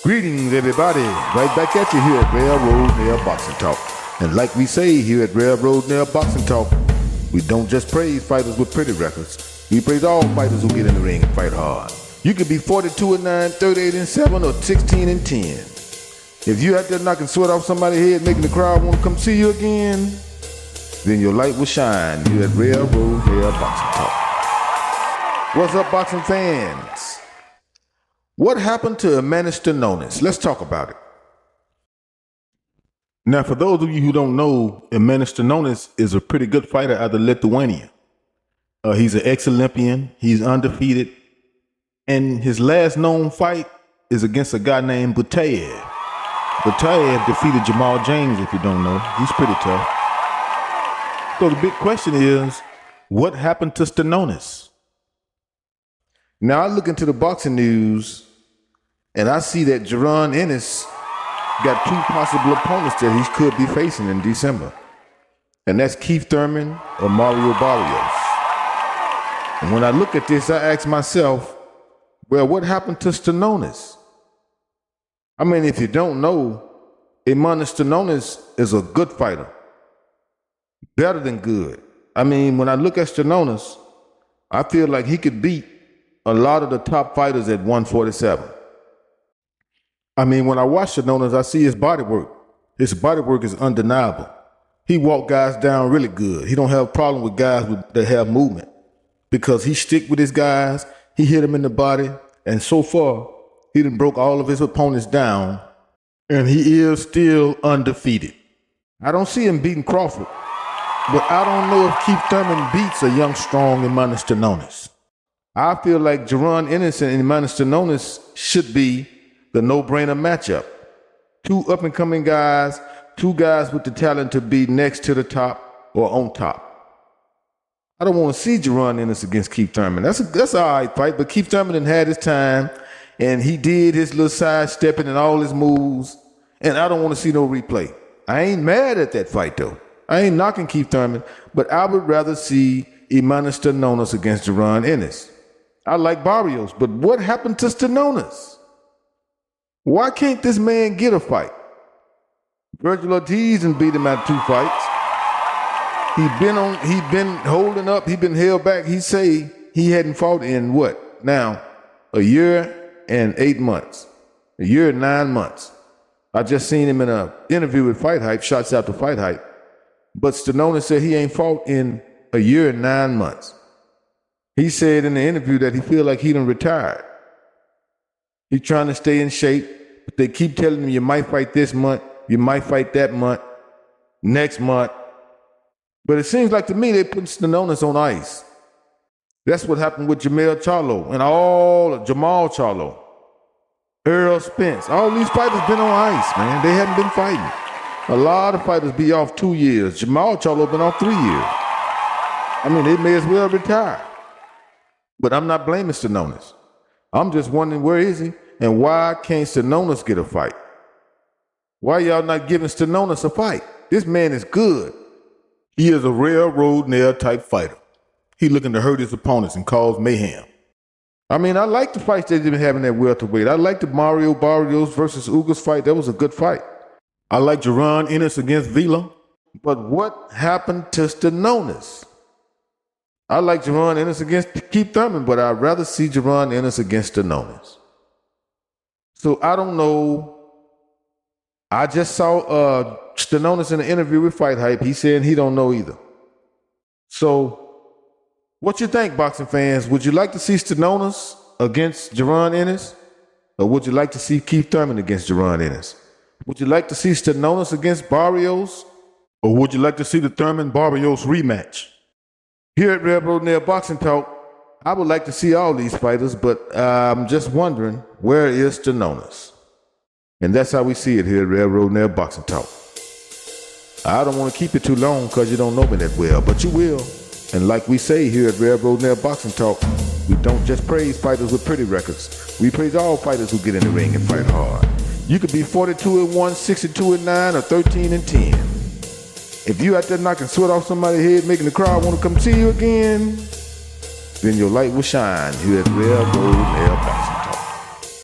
Greetings, everybody. Right back at you here at Railroad Nail Boxing Talk. And like we say here at Railroad Nail Boxing Talk, we don't just praise fighters with pretty records. We praise all fighters who get in the ring and fight hard. You could be 42-9, 38-7, or 16-10. If you out there knocking sweat off somebody's head, making the crowd want to come see you again, then your light will shine here at Railroad Nail Boxing Talk. What's up, boxing fans? What happened to Ennis Stanionis? Let's talk about it. Now, for those of you who don't know, Ennis Stanionis is a pretty good fighter out of Lithuania. He's an ex-Olympian. He's undefeated. And his last known fight is against a guy named Butayev. Butayev defeated Jamal James, if you don't know. He's pretty tough. So the big question is, what happened to Stanionis? Now, I look into the boxing news, and I see that Ennis got two possible opponents that he could be facing in December. And that's Keith Thurman or Mario Barrios. And when I look at this, I ask myself, well, what happened to Stanionis? I mean, if you don't know, Ennis Stanionis is a good fighter. Better than good. I mean, when I look at Stanionis, I feel like he could beat a lot of the top fighters at 147. I mean, when I watch Stanionis, I see his body work. His body work is undeniable. He walk guys down really good. He don't have a problem with guys that have movement because he stick with his guys. He hit them in the body. And so far, he done broke all of his opponents down. And he is still undefeated. I don't see him beating Crawford. But I don't know if Keith Thurman beats a young, strong Ennis Stanionis. I feel like Ennis and Ennis Stanionis should be the no-brainer matchup. Two up-and-coming guys, two guys with the talent to be next to the top or on top. I don't want to see Ennis against Keith Thurman. That's an all right fight, but Keith Thurman had his time, and he did his little sidestepping and all his moves, and I don't want to see no replay. I ain't mad at that fight, though. I ain't knocking Keith Thurman, but I would rather see Ennis Stanionis against Ennis. I like Barrios, but what happened to Stanionis? Why can't this man get a fight? Virgil Ortiz and beat him at 2 fights. He been holding up, he been held back. He say he hadn't fought in what? Now, a year and 8 months. A year and 9 months. I just seen him in an interview with Fight Hype, shots out to Fight Hype. But Stanionis said he ain't fought in a year and 9 months. He said in the interview that he feel like he done retired. He's trying to stay in shape, but they keep telling him you might fight this month, you might fight that month, next month. But it seems like to me they put Stanionis on ice. That's what happened with Jamal Charlo, Earl Spence. All these fighters been on ice, man. They haven't been fighting. A lot of fighters be off 2 years. Jamal Charlo been off 3 years. I mean, they may as well retire. But I'm not blaming Stanionis. I'm just wondering, where is he? And why can't Stanionis get a fight? Why y'all not giving Stanionis a fight? This man is good. He is a railroad nail type fighter. He looking to hurt his opponents and cause mayhem. I mean, I like the fights they've been having at welterweight. I like the Mario Barrios versus Ugas fight. That was a good fight. I like Ennis against Vila. But what happened to Stanionis? I like Ennis against Keith Thurman, but I'd rather see Ennis against Stanionis. So I don't know. I just saw Stanionis in an interview with Fight Hype. He said he don't know either. So what you think, boxing fans? Would you like to see Stanionis against Ennis? Or would you like to see Keith Thurman against Ennis? Would you like to see Stanionis against Barrios? Or would you like to see the Thurman-Barrios rematch? Here at Railroad Nail Boxing Talk, I would like to see all these fighters, but I'm just wondering, where is Stanionis? And that's how we see it here at Railroad Nail Boxing Talk. I don't want to keep it too long because you don't know me that well, but you will. And like we say here at Railroad Nail Boxing Talk, we don't just praise fighters with pretty records. We praise all fighters who get in the ring and fight hard. You could be 42-1, 62-9, or 13-10. If you out there knocking sweat off somebody's head, making the crowd want to come see you again, then your light will shine here at Railroad Nail Boxing.